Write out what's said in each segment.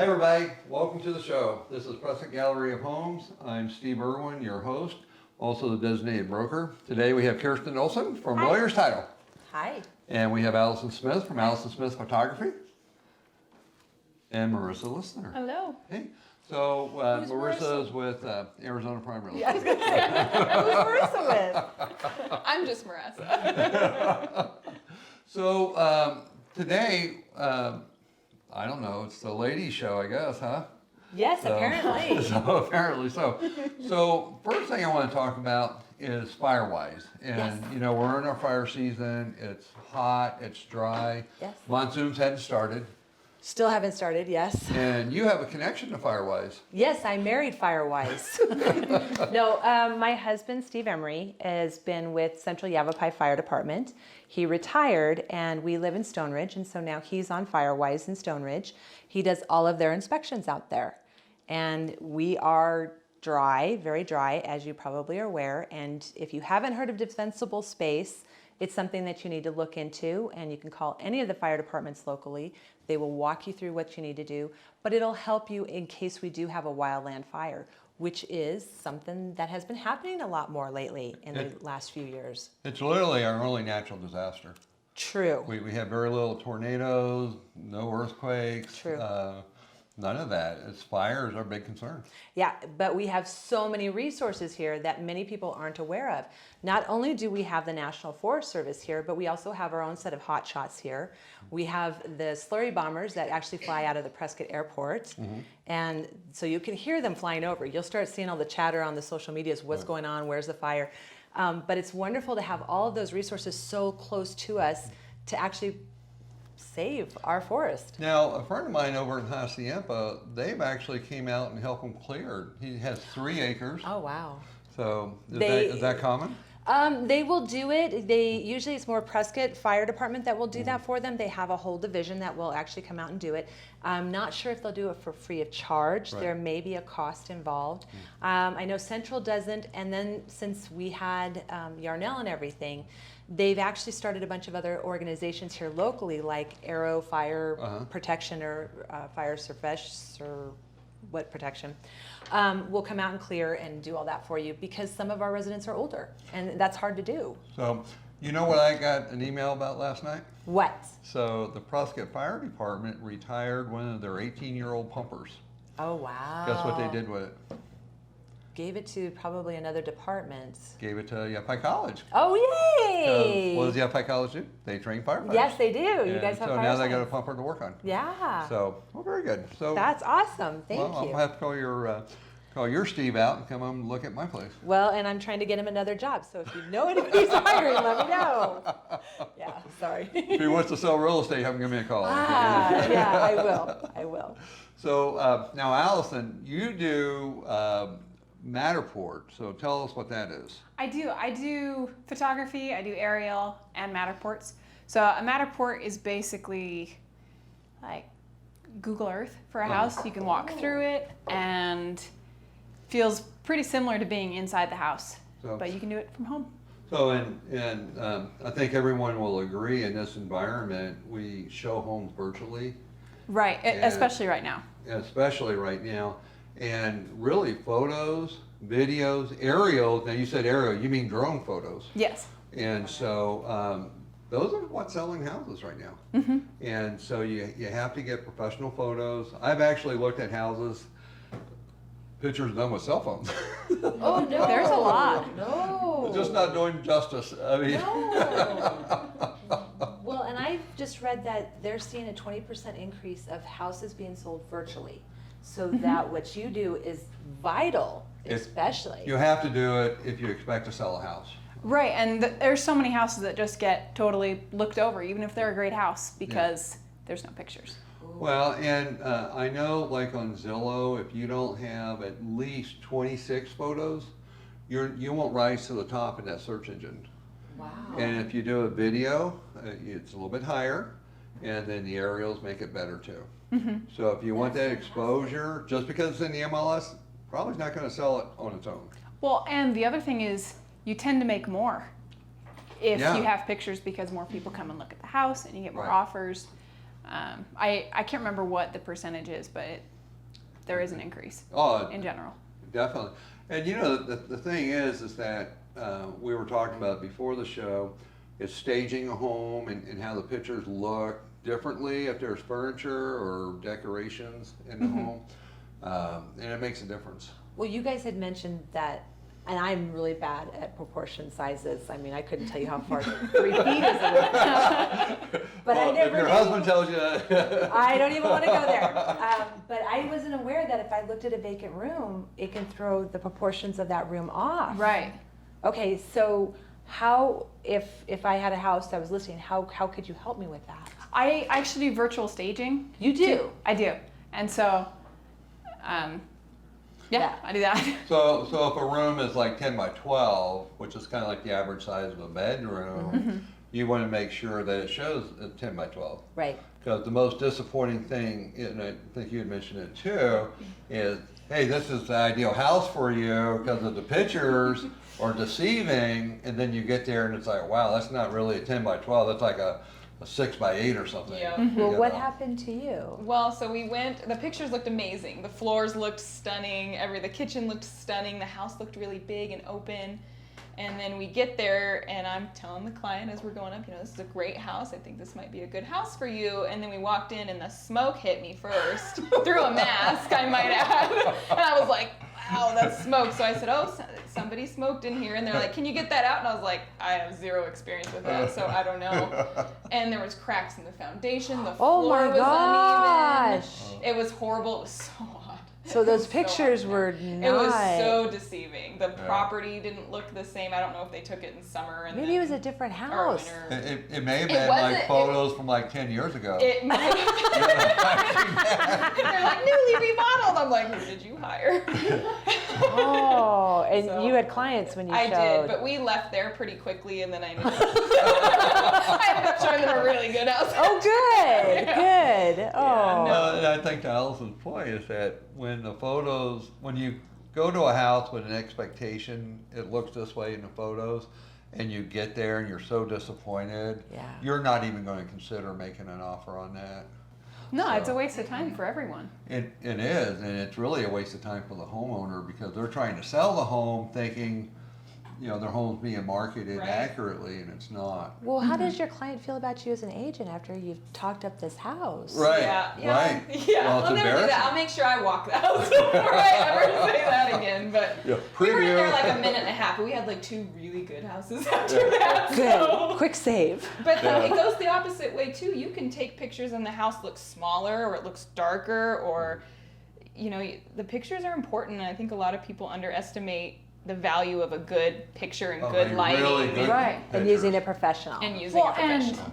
Hi everybody, welcome to the show. This is Prescott Gallery of Homes. I'm Steve Irwin, your host, also the designated broker. Today we have Kirsten Olson from Hi. Lawyer's Title. Hi. And we have Allison Smith from Allison Smith Photography. And Meressa Lister. Hello. Hey. So Who's Marissa is with Arizona Prime Real Estate. Yeah, I was gonna say, who's Marissa with? I'm just Meressa. So today, I don't know, it's the ladies' show, I guess, huh? Yes, So- apparently. So apparently so. So first thing I want to talk about is fire-wise. And Yes. you know, we're in our fire season, it's hot, it's dry. Yes. Monsoons hadn't started. Still haven't started, yes. And you have a connection to Firewise. Yes, I married Firewise. No, my husband, Steve Emery, has been with Central Yavapai Fire Department. He retired and we live in Stone Ridge, and so now he's on Firewise in Stone Ridge. He does all of their inspections out there. And we are dry, very dry, as you probably are aware. And if you haven't heard of defensible space, it's something that you need to look into, and you can call any of the fire departments locally. They will walk you through what you need to do, but it'll help you in case we do have a wildland fire, which is something that has been happening a lot more lately in the last few years. It's literally our only natural disaster. True. We have very little tornadoes, no earthquakes. True. None of that. It's fires are a big concern. Yeah, but we have so many resources here that many people aren't aware of. Not only do we have the National Forest Service here, but we also have our own set of hot shots here. We have the slurry bombers that actually fly out of the Prescott Airport. And so you can hear them flying over. You'll start seeing all the chatter on the social medias, what's going on, where's the fire. But it's wonderful to have all of those resources so close to us to actually save our forest. Now, a friend of mine over in Hacienda, they've actually came out and helped him clear. He has 3 acres. Oh, wow. So They- is that common? They will do it. Usually it's more Prescott Fire Department that will do that for them. They have a whole division that will actually come out and do it. I'm not sure if they'll do it for free of charge. Right. There may be a cost involved. I know Central doesn't, and then since we had Yarnell and everything, they've actually started a bunch of other organizations here locally, like Arrow Fire Protection or Fire Surface or what protection, will come out and clear and do all that for you because some of our residents are older and that's hard to do. So, you know what I got an email about last night? What? So the Prescott Fire Department retired one of their 18-year-old pumpers. Oh, wow. Guess what they did with it? Gave it to probably another department. Gave it to Yavapai College. Oh, yay! What does Yavapai College do? They train firefighters. Yes, they do. You And guys have so fire now they got a science. pumper to work on. Yeah. So, well, very good. So That's awesome. Thank well, you. I'll have to call your Steve out and come and look at my place. Well, and I'm trying to get him another job. So if you know anybody's hiring, let me know. Yeah, sorry. If he wants to sell real estate, have him give me a call. Yeah, I will. I will. So now, Allison, you do Matterport. So tell us what that is. I do photography, I do aerial and Matterports. So a Matterport is basically like Google Earth for a house. You can walk through it and feels pretty similar to being inside the house, So- but you can do it from home. So, and I think everyone will agree in this environment, we show homes virtually, Right, And- especially right now. especially right now. And really photos, videos, aerials. Now you said aerial, you mean drone photos. Yes. And so those are what's selling houses right now. And so you have to get professional photos. I've actually looked at houses, pictures done with cell phones. Oh, no. There's a lot. No. Just not doing justice. I mean, No. Well, and I've just read that they're seeing a 20% increase of houses being sold virtually. So that what you do is vital, especially. you have to do it if you expect to sell a house. Right, and there's so many houses that just get totally looked over, even if they're a great house, because there's no pictures. Well, and I know like on Zillow, if you don't have at least 26 photos, you won't rise to the top in that search engine. Wow. And if you do a video, it's a little bit higher, and then the aerials make it better too. So if you want that exposure, just because it's in the MLS, probably not going to sell it on its own. Well, and the other thing is you tend to make more if Yeah. you have pictures because more people come and look at the house and you get more Right. offers. I can't remember what the percentage is, but there is an increase Oh, in general. definitely. And you know, the thing is that we were talking about before the show, is staging a home and how the pictures look differently if there's furniture or decorations in the home, and it makes a difference. Well, you guys had mentioned that, and I'm really bad at proportion sizes. I mean, I couldn't tell you how far 3 feet is. But well, I never if your knew. husband tells you, I don't even want to go there. But I wasn't aware that if I looked at a vacant room, it can throw the proportions of that room off. Right. Okay, so how, if I had a house that was listing, how could you help me with that? I actually do virtual staging. You do? I do. And so, Yeah. I do that. so if a room is like 10 by 12, which is kind of like the average size of a bedroom, you want to make sure that it shows 10 by 12. Right. Because the most disappointing thing, and I think you had mentioned it too, is, hey, this is the ideal house for you because of the pictures are deceiving, and then you get there and it's like, wow, that's not really a 10 by 12, that's like a 6 by 8 or something. Yeah. Well, you what know. happened to you? Well, so we went, the pictures looked amazing. The floors looked stunning, the kitchen looked stunning, the house looked really big and open. And then we get there and I'm telling the client as we're going up, you know, this is a great house. I think this might be a good house for you. And then we walked in and the smoke hit me first, through a mask, I might add. And I was like, wow, that's smoke. So I said, oh, somebody smoked in here. And they're like, can you get that out? And I was like, I have zero experience with that, so I don't know. And there was cracks in the foundation. The Oh floor my was gosh. uneven. It was horrible. It was so hot. So those It was so pictures hot. were It was not. so deceiving. The property didn't look the same. I don't know if they took it in summer and Maybe it was a different or house. winter. It may have It been wasn't- like photos from like 10 years ago. It might have been. They're like newly remodeled. I'm like, who did you hire? Oh, and So- you had clients when you I showed. did, but we left there pretty quickly, and then I ended up showing them a really good house. Oh, good, good. Oh, no. And I think to Allison's point is that when the photos, when you go to a house with an expectation, it looks this way in the photos, and you get there and you're so disappointed, Yeah. you're not even going to consider making an offer on that. No, it's So- a waste of time for everyone. It is, and it's really a waste of time for the homeowner because they're trying to sell the home thinking, you know, their home's being marketed Right. accurately, and it's not. well, how does your client feel about you as an agent after you've talked up this house? Right, Yeah, right. Yeah, Well, it's I'll never do that. embarrassing. I'll make sure I walk the house before I ever say that again. But Yeah, we were in there preview. like a minute and a half, but we had like 2 really good houses after Yeah. that. Good, So. quick save. But Yeah. it goes the opposite way too. You can take pictures and the house looks smaller or it looks darker, or you know, the pictures are important. And I think a lot of people underestimate the value of a good picture and Of good a lighting really good Right. And picture. using a professional. and using a Well, and professional.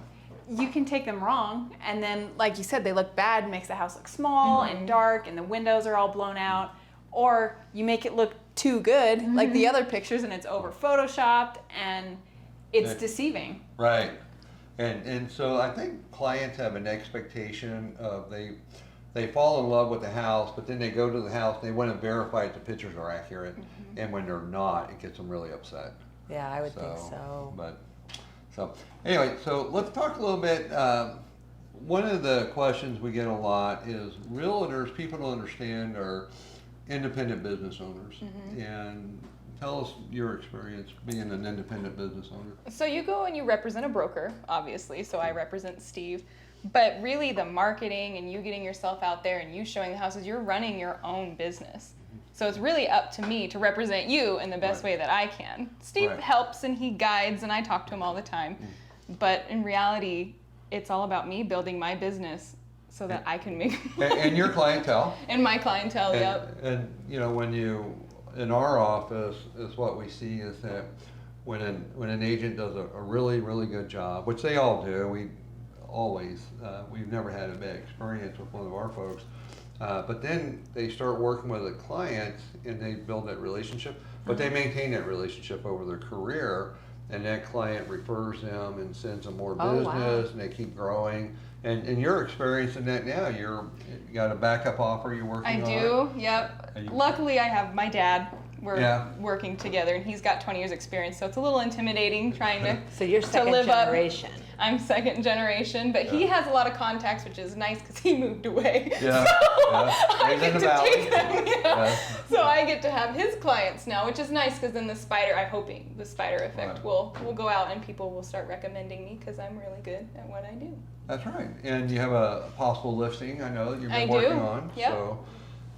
you can take them wrong, and then, like you said, they look bad, makes the house look small and dark, and the windows are all blown out. Or you make it look too good, like the other pictures, and it's over photoshopped, and it's Yeah. deceiving. Right. And so I think clients have an expectation of they fall in love with the house, but then they go to the house, they want to verify that the pictures are accurate, and when they're not, it gets them really upset. Yeah, I would think so. But so anyway, so let's talk a little bit. One of the questions we get a lot is realtors. People don't understand are independent business owners, and tell us your experience being an independent business owner. So you go and you represent a broker, obviously. So I represent Steve. But really the marketing and you getting yourself out there and you showing the houses, you're running your own business. So it's really up to me to represent you in the best Right. way that I can. Steve Right. helps and he guides and I talk to him all the time. But in reality, it's all about me building my business so that I can make And your clientele. and my clientele, yep. And you know, when you in our office is what we see is that when an agent does a really good job, which they all do, we've never had a bad experience with one of our folks. But then they start working with a client and they build that relationship, but they maintain that relationship over their career, and that client refers them and sends them more Oh, business, wow. and they keep growing. And you're experiencing that now. You got a backup offer you're working I on. do, yep. And you- Luckily, I have my dad we're Yeah. working together, and he's got 20 years experience, so it's a little intimidating trying to So you're to second live up. generation. I'm second generation, but he has a lot of contacts, which is nice because he moved away. Yeah, So yeah. I He's in get the to valley. take them. Yeah. Yeah. So I get to have his clients now, which is nice because then I'm hoping the spider effect Right. will go out and people will start recommending me because I'm really good at what I do. That's right. And you have a possible listing, I know, that you've I been do. working on. Yep. So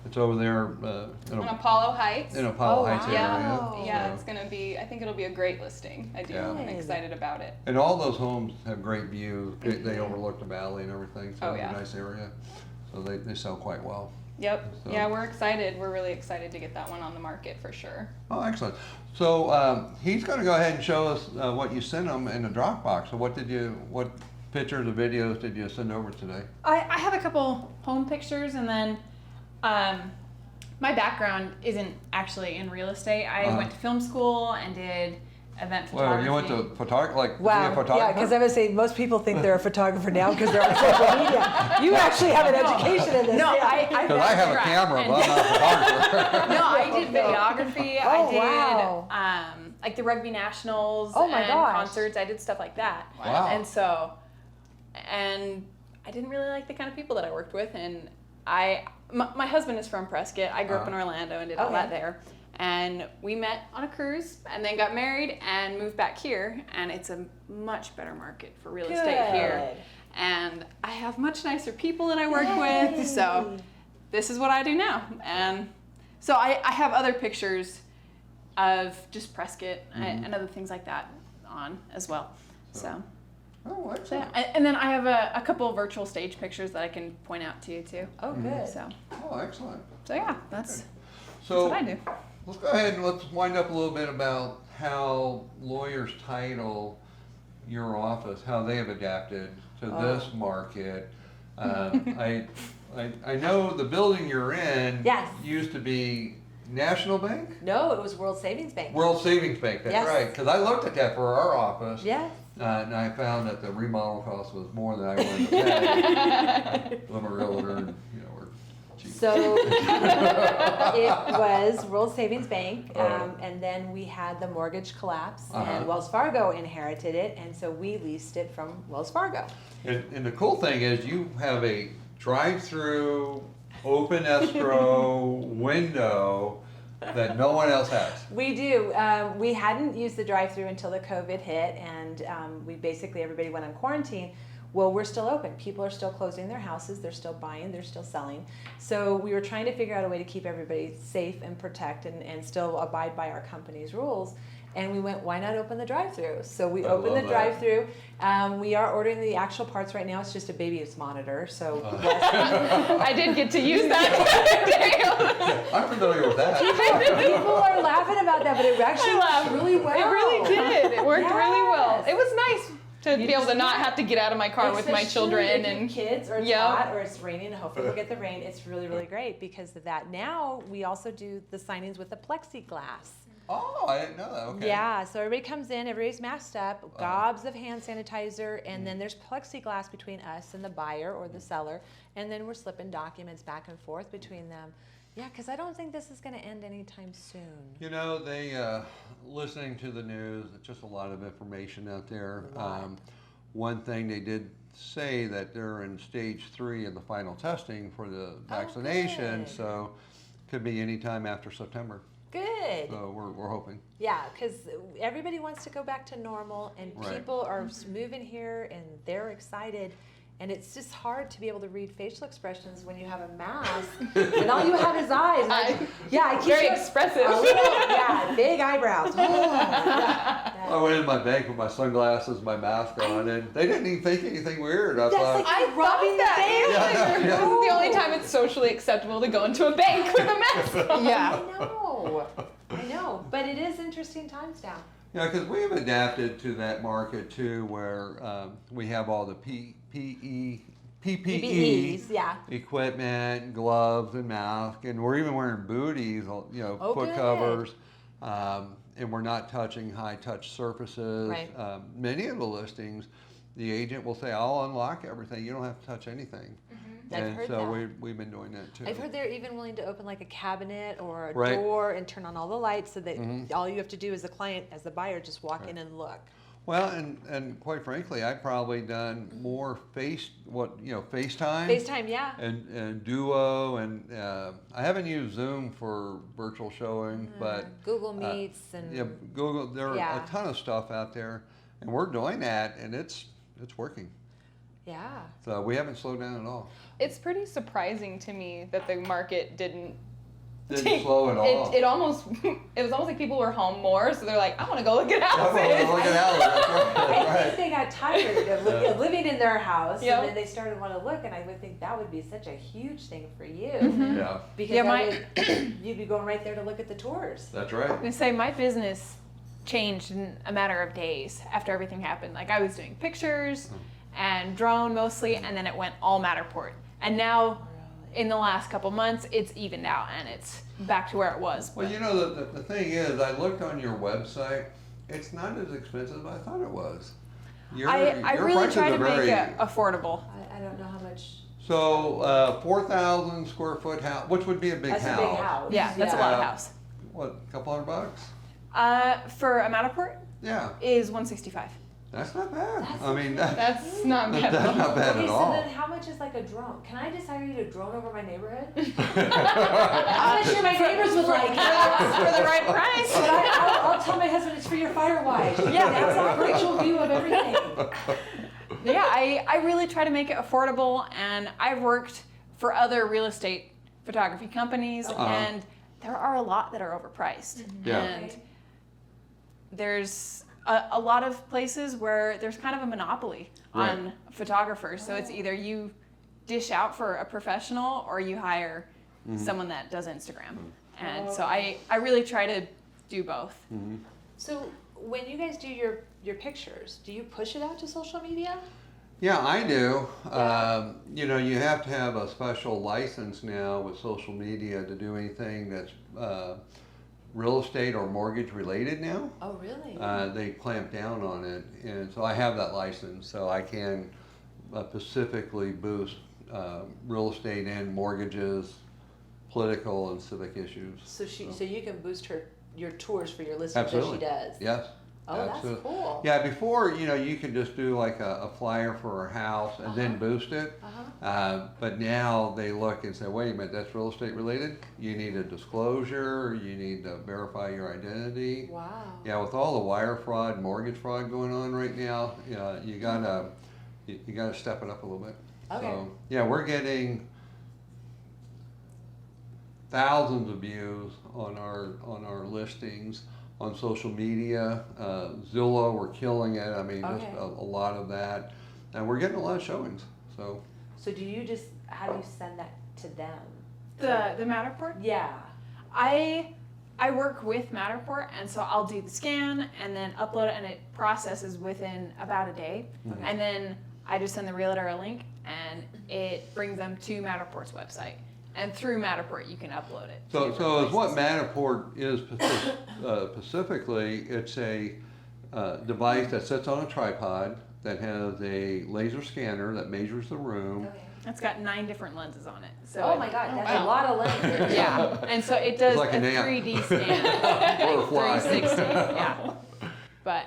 it's over there On Apollo Heights. in Apollo Oh, Heights wow. area. Yeah, so. it's gonna be. I think it'll be a great listing. I do. Yeah. I'm Good. excited about it. And all those homes have great views. They overlook the valley and everything, so Oh, it's yeah. a nice area. So they sell quite well. Yep. So- Yeah, we're excited. We're really excited to get that one on the market for sure. Oh, excellent. So he's going to go ahead and show us what you sent him in the Dropbox. So what pictures or videos did you send over today? I have a couple home pictures, and then my background isn't actually in real estate. I went to film school and did event photography. Well, you went to photography, like be a Wow. photographer? Yeah, because I would say most people think they're a photographer now because they're on social media. You actually have an education in this. No, yeah. I Because I have a Right. camera, but I'm not a photographer. No, I did videography. Oh, I did wow. like the rugby nationals Oh, my and gosh. concerts. I did stuff like that. Wow. And I didn't really like the kind of people that I worked with. And my husband is from Prescott. I grew up in Orlando and did all that there. And we met on a cruise and then got married and moved back here. And it's a much better market for real estate here. Good. And I have much nicer people that I work Yay. with. So this is what I do now. And so I have other pictures of just Prescott and other things like that on as well. So Oh, yeah. excellent. And then I have a couple of virtual stage pictures that I can point out to you too. Oh, good. So Oh, excellent. yeah, that's So what I do. let's go ahead and let's wind up a little bit about how lawyers title your office, how they have adapted to this market. I know the building you're in Yes. used to be National Bank? No, it was World Savings Bank. World Savings Bank, that's Yes. right. Because I looked at that for our office. Yes. And I found that the remodel cost was more than I wanted to pay. I'm a realtor, and we're cheap. So it was World Savings Bank, Oh. and then we had the mortgage collapse, Uh-huh. and Wells Fargo inherited it, and so we leased it from Wells Fargo. And the cool thing is you have a drive-through, open escrow window that no one else has. We do. We hadn't used the drive-through until the COVID hit, and everybody went on quarantine. Well, we're still open. People are still closing their houses. They're still buying. They're still selling. So we were trying to figure out a way to keep everybody safe and protect and still abide by our company's rules. And we went, why not open the drive-through? So we I opened the love that. drive-through. We are ordering the actual parts right now. It's just a baby's monitor. So yes. I did get to use that the other day. I'm familiar with that. People are laughing about that, but it actually laughed. worked really well. It really did. It worked really well. Yes. It was nice to be able to not have to get out of my car with my Especially children if you have and kids, or it's Yep. hot, or it's raining. Hopefully we'll get the rain. It's really, really great because of that. Now we also do the signings with the plexiglass. Oh, I didn't know that. Okay. Yeah, so everybody comes in, everybody's masked up, gobs of hand sanitizer, and then there's plexiglass between us and the buyer or the seller, and then we're slipping documents back and forth between them. Yeah, because I don't think this is going to end anytime soon. Listening to the news, it's just a lot of information out there. One thing they did say that they're in stage 3 of the final testing for the vaccination, good. so could be any time after September. Good. So we're hoping. Yeah, because everybody wants to go back to normal, and Right. people are moving here, and they're excited. And it's just hard to be able to read facial expressions when you have a mask, and all you have is eyes. And I keep very doing expressive. a little, big eyebrows. I went in my bank with my sunglasses, my mask on, and they didn't even think anything weird. I thought, like I rubbing thought that. the face. Yeah, yeah. This is the only time it's socially acceptable to go into a bank with a mask on. Yeah. I know, but it is interesting times now. Yeah, because we have adapted to that market too, where we have all the PPE PPEs, yeah. equipment, gloves, and masks, and we're even wearing booties, foot good. covers, and we're not touching high-touch surfaces. Right. Many of the listings, the agent will say, "I'll unlock everything. You don't have to touch anything." I've And heard so that. we've been doing that too. I've heard they're even willing to open like a cabinet or a Right. door and turn on all the lights so that all you have to do as the client, as the buyer, just walk in and look. Well, and quite frankly, I've probably done more FaceTime. FaceTime, yeah. And Duo, and I haven't used Zoom for virtual showing, but Google Meets and yeah, Google. There are Yeah. a ton of stuff out there, and we're doing that, and it's working. yeah. So we haven't slowed down at all. It's pretty surprising to me that the market didn't Didn't slow at all. It almost it was almost like people were home more, so they're like, I want to go look at Definitely, look houses. at Alice. That's right. That's I right. think they got tired of living in their house, Yep. and then they started to want to look, and I would think that would be such a huge thing for you. Yeah, Because Yeah, you'd be going right there to look at the tours. that's right. I'm gonna say my business changed in a matter of days after everything happened. Like I was doing pictures and drone mostly, and then it went all Matterport. And now, in the last couple months, it's evened out and it's back to where it was. Well, you know, the thing is, I looked on your website. It's not as expensive as I thought it was. I Your really prices try are to make very- it affordable. I don't know how much. So, 4,000 square foot house, which would be a big That's house. a big house. Yeah, that's a lot of house. What, a couple $100? For a Matterport Yeah, is $165. that's not bad. That's I mean, That's not bad. that's not bad Okay, at so all. then how much is like a drone? Can I just hire you to drone over my neighborhood? I'm not sure my neighbors would like it. For the right price. But I'll tell my husband it's for your Firewise. Yeah, that's a virtual view of everything. Yeah, I really try to make it affordable, and I've worked for other real estate photography companies, and there are a lot that are overpriced. Yeah. And there's a lot of places where there's kind of a monopoly on photographers. So it's either you dish out for a professional or you hire someone that does Instagram. And so I really try to do both. So when you guys do your pictures, do you push it out to social media? Yeah, I do. You know, you have to have a special license now with social media to do anything that's real estate or mortgage related now. Oh, really? They clamp down on it, and so I have that license, so I can specifically boost real estate and mortgages, political and civic issues. So you can boost your tours for your listings that she does. Yes. Oh, absolutely. that's cool. Yeah, before, you know, you could just do like a flyer for a house and then boost it. But now they look and say, wait a minute, that's real estate related? You need a disclosure, you need to verify your identity. Wow. Yeah, with all the wire fraud, mortgage fraud going on right now, you gotta step it up a little bit. Okay. So, yeah, we're getting thousands of views on our listings on social media. Zillow, we're killing it. I mean, just Okay. a lot of that, and we're getting a lot of showings. So So how do you send that to them? The Matterport? Yeah. I work with Matterport, and so I'll do the scan and then upload it, and it processes within about a day. And then I just send the realtor a link, and it brings them to Matterport's website. And through Matterport, you can upload it. to So different as what places. Matterport is specifically, it's a device that sits on a tripod that has a laser scanner that measures the room. Okay. It's got 9 different lenses on it. So Oh my God, that's a lot of lenses. Yeah, and so it does like a an ant. 3D scan. Or a fly. 360, yeah.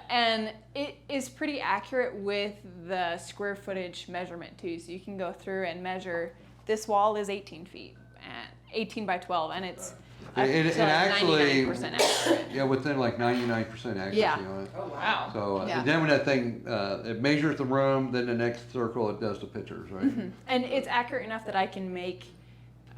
And it is pretty accurate with the square footage measurement too. So you can go through and measure, this wall is 18 feet, and 18 by 12, and it's up It to like actually, 99% accurate. yeah, within like 99% accuracy Yeah. on it. Oh wow. Wow. So Yeah. then when that thing, it measures the room, then the next circle it does the pictures, right? And it's accurate enough that I can make,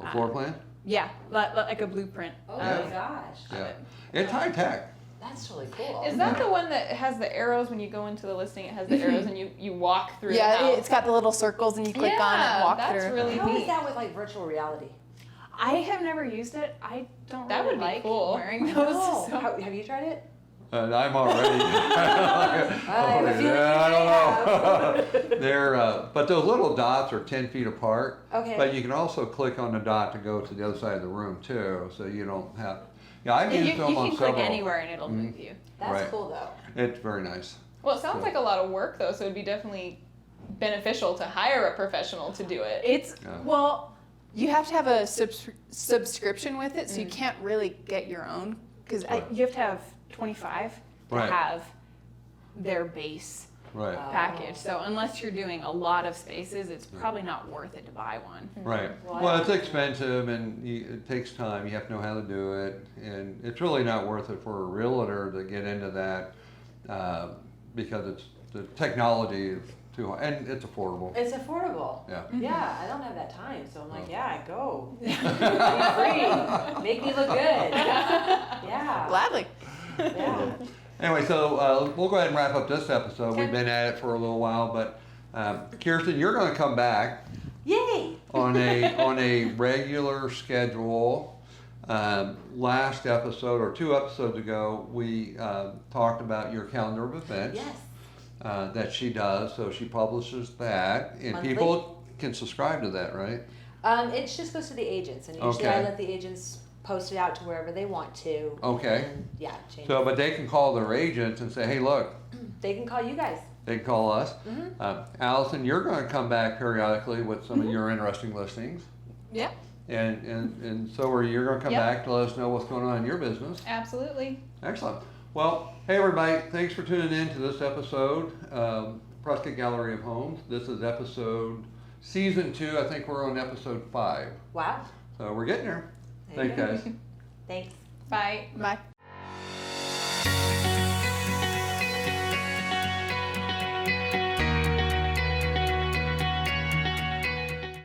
A floor plan? yeah, like a blueprint. Oh Yeah. my gosh. Yeah. It's high tech. That's really cool. Is that the one that has the arrows when you go into the listing? It has the arrows and you walk through. the Yeah, house? it's got the little circles, and you click on it and walk that's through. really How is neat. that with like virtual reality? I have never used it. I don't That really would be like cool. wearing those. No. so- Have you tried it? And I'm already. have a feeling I you don't know. They're, but those little dots are 10 feet apart. Okay. But you can also click on the dot to go to the other side of the room too, so you don't have. Yeah, I've you used them you on can several. click anywhere and it'll move you. That's Right. cool though. It's very nice. Well, it sounds So- like a lot of work though, so it'd be definitely beneficial to hire a professional to do it. It's Yeah. well, you have to have a subscription with it, so you can't really get your own because Right. you have to have 25 to Right. have their base Right. package. So unless you're doing a lot of spaces, it's probably not worth it to buy one. Right. Well, Well, I it's don't- expensive and it takes time. You have to know how to do it. And it's really not worth it for a realtor to get into that because it's the technology is too high and it's affordable. It's affordable. Yeah. Yeah, I don't have that time, so I'm like, Oh. yeah, go. Be free. Make me look good. Yeah. Gladly. Yeah. Anyway, so we'll go ahead and wrap up this episode. Okay. We've been at it for a little while, but Kirsten, you're going to come back Yay. on a regular schedule. Last episode or 2 episodes ago, we talked about your calendar of events Yes. that she does. So she publishes that, and Monthly. people can subscribe to that, right? It just goes to the agents, and usually I Okay. let the agents post it out to wherever they want to. Okay. And, yeah, change. So, but they can call their agent and say, "Hey, look." They can call you guys. They can call us. Mhm. Allison, you're going to come back periodically with some of your interesting listings. Yeah, And so are you. You're going to come Yep. back to let us know what's going on in your business. absolutely. Excellent. Well, hey everybody, thanks for tuning in to this episode, Prescott Gallery of Homes. This is season 2. I think we're on episode 5. Wow. So we're getting there. There you Thanks, go. guys. Thanks. Bye. Bye.